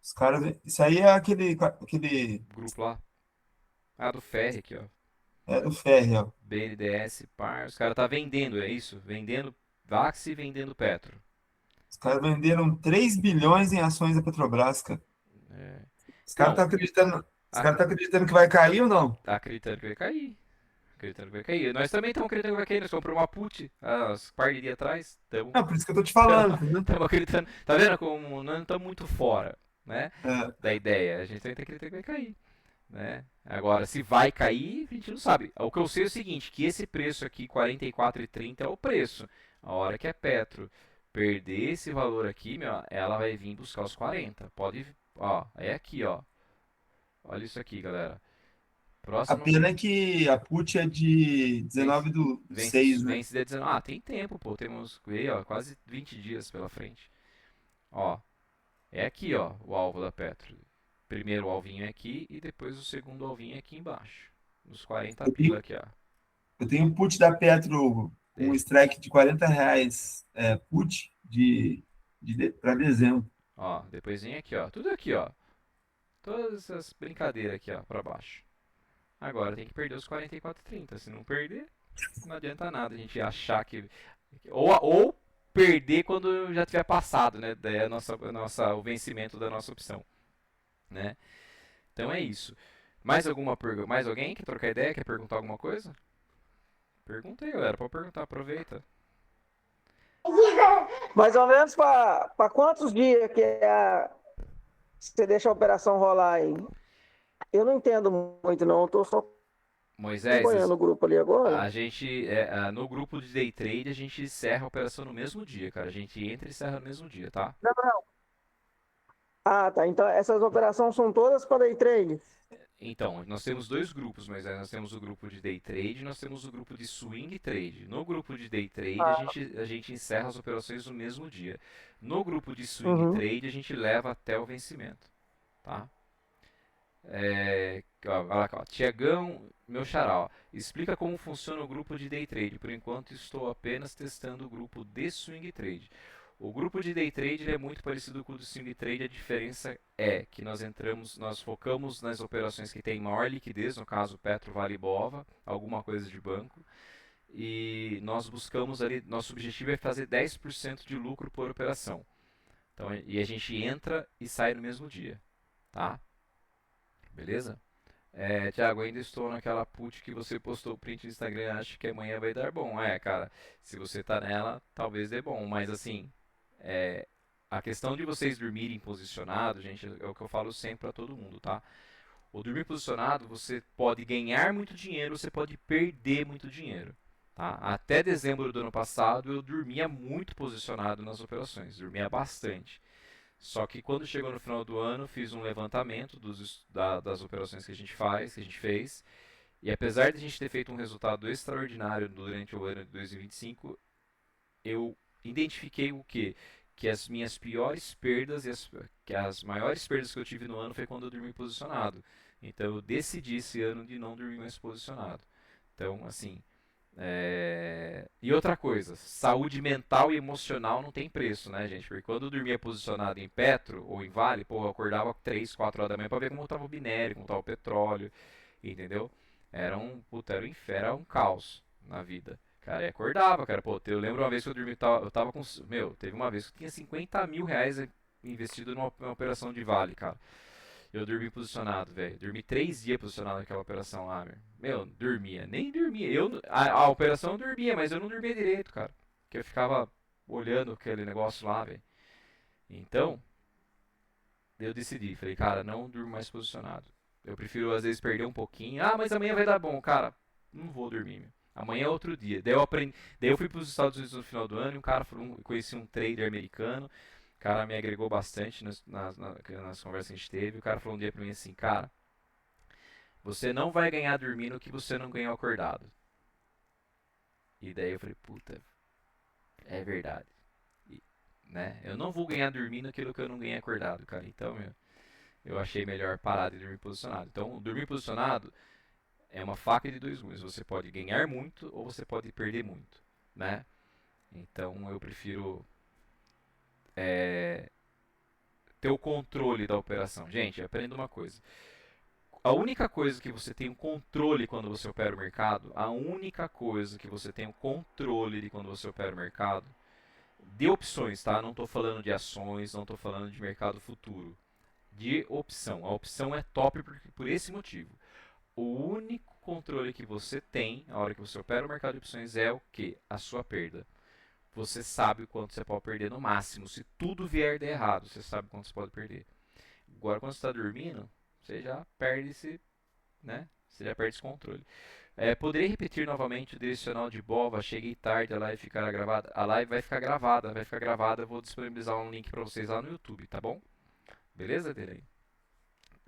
[SPEAKER 6] os caras. Isso aí é aquele.
[SPEAKER 1] grupo lá. Ah, do Ferri aqui, ó.
[SPEAKER 6] É do Ferri, ó.
[SPEAKER 1] BNDES, par. Os caras tá vendendo, é isso? Vendendo Vax e vendendo Petro.
[SPEAKER 6] Os caras venderam 3 bilhões em ações da Petrobras, cara.
[SPEAKER 1] É.
[SPEAKER 6] Os caras
[SPEAKER 1] Não,
[SPEAKER 6] estão acreditando. Os
[SPEAKER 1] a-
[SPEAKER 6] caras estão acreditando que vai cair ou não?
[SPEAKER 1] tá acreditando que vai cair. Acreditando que vai cair. Nós também estamos acreditando que vai cair. Nós compramos uma put uns par de dias atrás. Estamos
[SPEAKER 6] Não, por isso que eu tô te falando, entendeu?
[SPEAKER 1] acreditando. Tá vendo como nós não estamos muito fora, né?
[SPEAKER 6] É,
[SPEAKER 1] Da ideia. A gente também tá acreditando que vai cair. Né? Agora, se vai cair, a gente não sabe. O que eu sei é o seguinte, que esse preço aqui, 44,30 é o preço. A hora que a Petro perder esse valor aqui, meu, ela vai vir buscar os 40. Pode, ó, é aqui, ó. Olha isso aqui, galera.
[SPEAKER 6] A
[SPEAKER 1] Próximo
[SPEAKER 6] pena é que a put é de 19 do
[SPEAKER 1] vence,
[SPEAKER 6] 6, né?
[SPEAKER 1] vence dia 19. Ah, tem tempo, pô. Temos aí, ó, quase 20 dias pela frente. Ó, é aqui, ó, o alvo da Petro. Primeiro o alvinho é aqui e depois o segundo alvinho é aqui embaixo. Nos 40
[SPEAKER 6] Eu
[SPEAKER 1] pila
[SPEAKER 6] tenho,
[SPEAKER 1] aqui, ó.
[SPEAKER 6] eu tenho um put da Petro com um
[SPEAKER 1] Dei.
[SPEAKER 6] strike de R$ 40 put para dezembro.
[SPEAKER 1] Ó, depois vem aqui, ó. Tudo aqui, ó. Todas essas brincadeiras aqui, ó, pra baixo. Agora tem que perder os 44,30. Se não perder, não adianta nada a gente achar que. Ou perder quando já tiver passado, né? Daí o vencimento da nossa opção, né? Então é isso. Mais alguma pergunta? Mais alguém quer trocar ideia? Quer perguntar alguma coisa? Pergunta aí, galera. Pode perguntar, aproveita.
[SPEAKER 4] Mais ou menos para quantos dias que você deixa a operação rolar aí? Eu não entendo muito, não. Eu tô só
[SPEAKER 1] Moisés,
[SPEAKER 4] acompanhando o grupo ali agora.
[SPEAKER 1] a gente, no grupo de day trade, a gente encerra a operação no mesmo dia, cara. A gente entra e encerra no mesmo dia, tá?
[SPEAKER 4] Não, não. Ah, tá. Então essas operações são todas para day trade?
[SPEAKER 1] Então, nós temos dois grupos, Moisés. Nós temos o grupo de day trade e nós temos o grupo de swing trade. No grupo de day trade, a gente encerra as operações no mesmo dia. No grupo de swing
[SPEAKER 4] Uhum.
[SPEAKER 1] trade, a gente leva até o vencimento, tá? Olha lá, ó, Tiagão, meu xará, ó, explica como funciona o grupo de day trade. Por enquanto, estou apenas testando o grupo de swing trade. O grupo de day trade ele é muito parecido com o do swing trade. A diferença é que nós focamos nas operações que têm maior liquidez, no caso Petro, Vale e Bova, alguma coisa de banco, e nós buscamos ali, nosso objetivo é fazer 10% de lucro por operação. Então, e a gente entra e sai no mesmo dia, tá? Beleza? Thiago, ainda estou naquela put que você postou o print no Instagram, acho que amanhã vai dar bom. Cara, se você tá nela, talvez dê bom, mas assim, é, a questão de vocês dormirem posicionado, gente, é o que eu falo sempre para todo mundo, tá? O dormir posicionado, você pode ganhar muito dinheiro, você pode perder muito dinheiro, tá? Até dezembro do ano passado, eu dormia muito posicionado nas operações, dormia bastante. Só que quando chegou no final do ano, fiz um levantamento das operações que a gente fez, e apesar de a gente ter feito um resultado extraordinário durante o ano de 2025, eu identifiquei o quê? Que as minhas piores perdas que as maiores perdas que eu tive no ano foi quando eu dormi posicionado. Então eu decidi esse ano de não dormir mais posicionado. Então, assim, e outra coisa, saúde mental e emocional não tem preço, né, gente? Porque quando eu dormia posicionado em Petro ou em Vale, pô, eu acordava 3, 4 horas da manhã pra ver como estava o minério, como estava o petróleo, entendeu? Puta, era um inferno, era um caos na vida. Cara, e acordava, cara. Pô, eu lembro uma vez que eu dormi, eu tava com. Meu, teve uma vez que eu tinha 50 mil reais investido numa operação de Vale, cara. Eu dormi posicionado, velho. Dormi 3 dias posicionado naquela operação lá, meu. Meu, dormia. Nem dormia. A operação eu dormia, mas eu não dormia direito, cara. Porque eu ficava olhando aquele negócio lá, velho. Então, eu decidi. Falei, cara, não durmo mais posicionado. Eu prefiro, às vezes, perder um pouquinho. Ah, mas amanhã vai dar bom. Cara, não vou dormir, meu. Amanhã é outro dia. Daí eu aprendi. Daí eu fui para os Estados Unidos no final do ano e um cara falou, conheci um trader americano. O cara me agregou bastante nas conversas que a gente teve. O cara falou um dia pra mim assim, cara, você não vai ganhar dormindo o que você não ganhou acordado. E daí eu falei, puta, é verdade. Né? Eu não vou ganhar dormindo aquilo que eu não ganhei acordado, cara. Então, eu achei melhor parar de dormir posicionado. Então, dormir posicionado é uma faca de dois gumes. Você pode ganhar muito ou você pode perder muito, né? Então, eu prefiro ter o controle da operação. Gente, aprenda uma coisa. A única coisa que você tem o controle quando você opera o mercado, a única coisa que você tem o controle de quando você opera o mercado, de opções, tá? Não estou falando de ações, não estou falando de mercado futuro. De opção. A opção é top por esse motivo. O único controle que você tem, na hora que você opera o mercado de opções, é o que? A sua perda. Você sabe quanto você pode perder no máximo. Se tudo vier de errado, você sabe quanto você pode perder. Agora, quando você está dormindo, você já perde esse, né? Você já perde esse controle. Poderia repetir novamente o direcional de Bova? Cheguei tarde, a live ficará gravada. A live vai ficar gravada, vai ficar gravada. Eu vou disponibilizar um link para vocês lá no YouTube, tá bom? Beleza, Terei?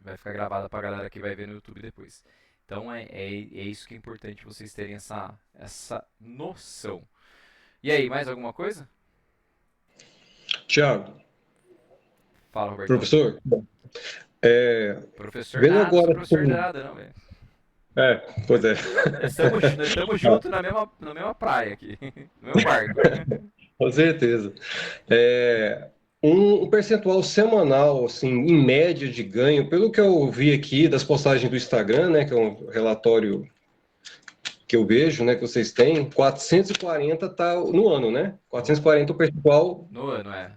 [SPEAKER 1] Vai ficar gravada pra galera que vai ver no YouTube depois. Então é isso que é importante vocês terem essa noção. E aí, mais alguma coisa?
[SPEAKER 2] Tiago,
[SPEAKER 1] Fala, Robertão.
[SPEAKER 2] professor, é,
[SPEAKER 1] Professor
[SPEAKER 2] vendo
[SPEAKER 1] nada, sou
[SPEAKER 2] agora.
[SPEAKER 1] professor nada, não, velho.
[SPEAKER 2] É, pois é.
[SPEAKER 1] Nós estamos juntos na mesma praia aqui, no mesmo barco.
[SPEAKER 2] Com certeza. É, um percentual semanal, assim, em média de ganho, pelo que eu vi aqui das postagens do Instagram, né, que é um relatório que eu vejo, né, que vocês têm, 440 tá no ano, né? 440 o percentual
[SPEAKER 1] No ano, é.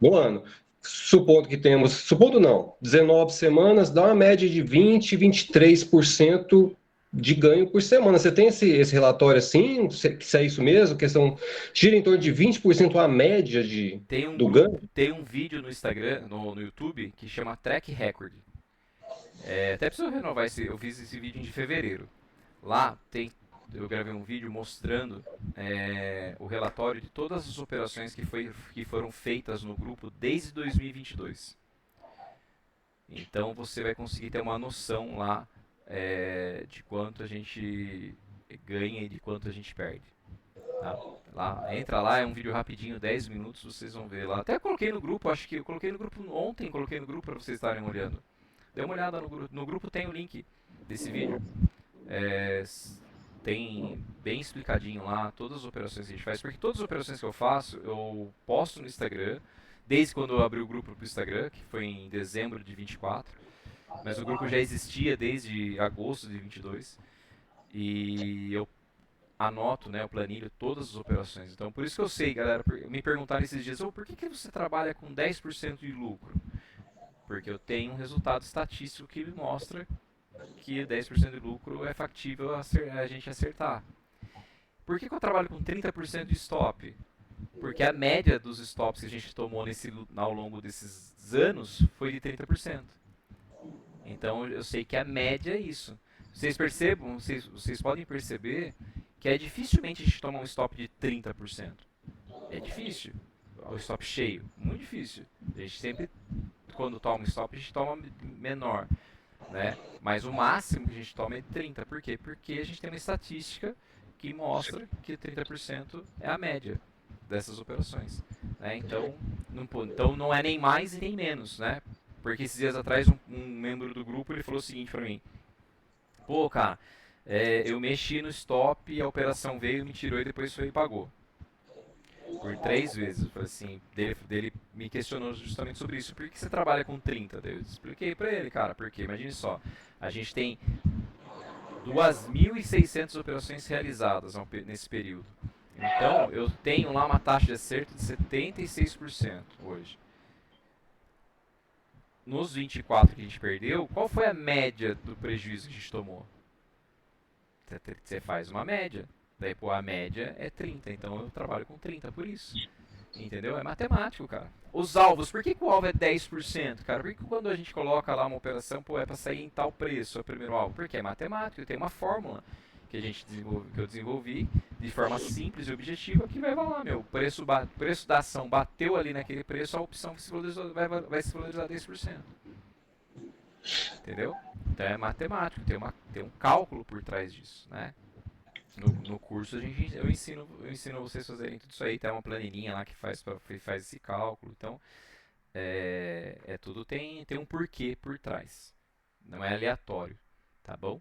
[SPEAKER 2] no ano. Supondo não, 19 semanas, dá uma média de 23% de ganho por semana. Você tem esse relatório assim, se é isso mesmo? Gira em torno de 20% a média do ganho?
[SPEAKER 1] Tem um vídeo no Instagram, no YouTube, que chama Track Record. Até preciso renovar eu fiz esse vídeo em fevereiro. Lá eu gravei um vídeo mostrando o relatório de todas as operações que foram feitas no grupo desde 2022. Então você vai conseguir ter uma noção lá de quanto a gente ganha e de quanto a gente perde. Tá? Entra lá, é um vídeo rapidinho, 10 minutos, vocês vão ver lá. Até coloquei no grupo, acho que eu coloquei no grupo ontem, coloquei no grupo para vocês estarem olhando. Dê uma olhada no grupo. No grupo tem o link desse vídeo. Tem bem explicadinho lá todas as operações que a gente faz, porque todas as operações que eu faço, eu posto no Instagram, desde quando eu abri o grupo pro Instagram, que foi em dezembro de 24, mas o grupo já existia desde agosto de 22, e eu anoto, né, eu planilho todas as operações. Então, por isso que eu sei, galera, me perguntaram esses dias, por que você trabalha com 10% de lucro? Porque eu tenho um resultado estatístico que me mostra que 10% de lucro é factível a gente acertar. Por que eu trabalho com 30% de stop? Porque a média dos stops que a gente tomou ao longo desses anos foi de 30%. Então eu sei que a média é isso. Vocês podem perceber que dificilmente a gente toma um stop de 30%. É difícil. O stop cheio, muito difícil. A gente sempre, quando toma um stop, a gente toma menor. Né? Mas o máximo que a gente toma é 30%. Por quê? Porque a gente tem uma estatística que mostra que 30% é a média dessas operações. Né? Então não é nem mais e nem menos. Né? Porque esses dias atrás um membro do grupo ele falou o seguinte para mim: pô, cara, eu mexi no stop, a operação veio, me tirou e depois foi e pagou. Por 3 vezes. Eu falei assim, dele me questionou justamente sobre isso. Por que você trabalha com 30? Daí eu expliquei pra ele, cara, porque imagine só, a gente tem 2.600 operações realizadas nesse período. Então, eu tenho lá uma taxa de acerto de 76% hoje. Nos 24 que a gente perdeu, qual foi a média do prejuízo que a gente tomou? Você faz uma média. Daí, pô, a média é 30, então eu trabalho com 30 por isso. Entendeu? É matemático, cara. Os alvos, por que o alvo é 10%, cara? Por que quando a gente coloca lá uma operação, pô, é pra sair em tal preço, é o primeiro alvo? Porque é matemático, tem uma fórmula que eu desenvolvi de forma simples e objetiva que vai lá, meu. Preço da ação bateu ali naquele preço, a opção vai se valorizar 10%. Entendeu? Então é matemático, tem um cálculo por trás disso, né? No curso eu ensino vocês a fazerem tudo isso aí, tem uma planilhinha lá que faz esse cálculo. Então, tudo tem um porquê por trás. Não é aleatório, tá bom?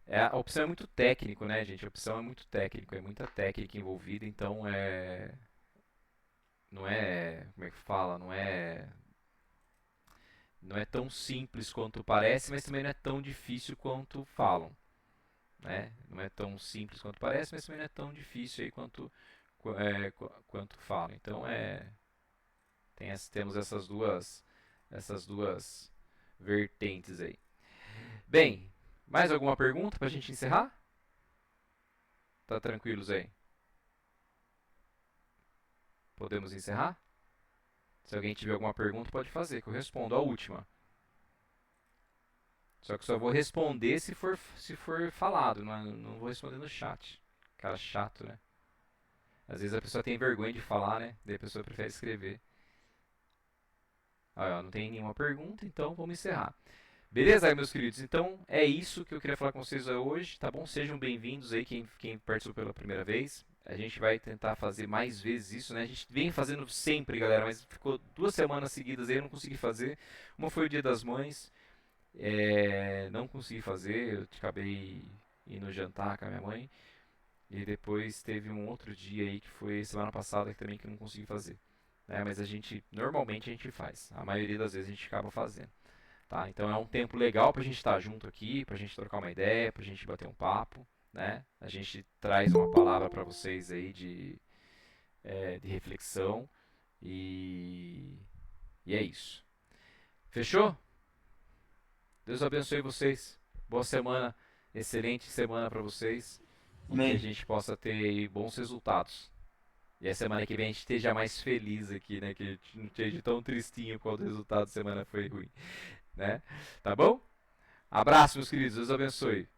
[SPEAKER 1] A opção é muito técnico, né, gente? A opção é muito técnico, é muita técnica envolvida, então não é, como é que fala? Não é tão simples quanto parece, mas também não é tão difícil quanto falam. Né? Não é tão simples quanto parece, mas também não é tão difícil aí quanto falam. Então temos essas duas vertentes aí. Bem, mais alguma pergunta para a gente encerrar? Tá tranquilos aí? Podemos encerrar? Se alguém tiver alguma pergunta, pode fazer, que eu respondo a última. Só que só vou responder se for falado, não vou responder no chat. Cara chato, né? Às vezes a pessoa tem vergonha de falar, né? Daí a pessoa prefere escrever. Não tem nenhuma pergunta, então vamos encerrar. Beleza, meus queridos? Então é isso que eu queria falar com vocês hoje, tá bom? Sejam bem-vindos aí, quem participou pela primeira vez. A gente vai tentar fazer mais vezes isso, né? A gente vem fazendo sempre, galera, mas ficou 2 semanas seguidas aí, eu não consegui fazer. Uma foi o Dia das Mães, não consegui fazer, eu acabei indo jantar com a minha mãe. E depois teve um outro dia aí que foi semana passada que também que eu não consegui fazer. Né? Mas normalmente a gente faz. A maioria das vezes a gente acaba fazendo. Tá? Então é um tempo legal pra gente estar junto aqui, pra gente trocar uma ideia, pra gente bater um papo, né? A gente traz uma palavra pra vocês aí de reflexão e é isso. Fechou? Deus abençoe vocês. Boa semana, excelente semana pra vocês e que a
[SPEAKER 6] Amém.
[SPEAKER 1] gente possa ter aí bons resultados. E a semana que vem a gente esteja mais feliz aqui, né? Que a gente não esteja tão tristinho quando o resultado da semana foi ruim. Né? Tá bom? Abraço, meus queridos. Deus abençoe.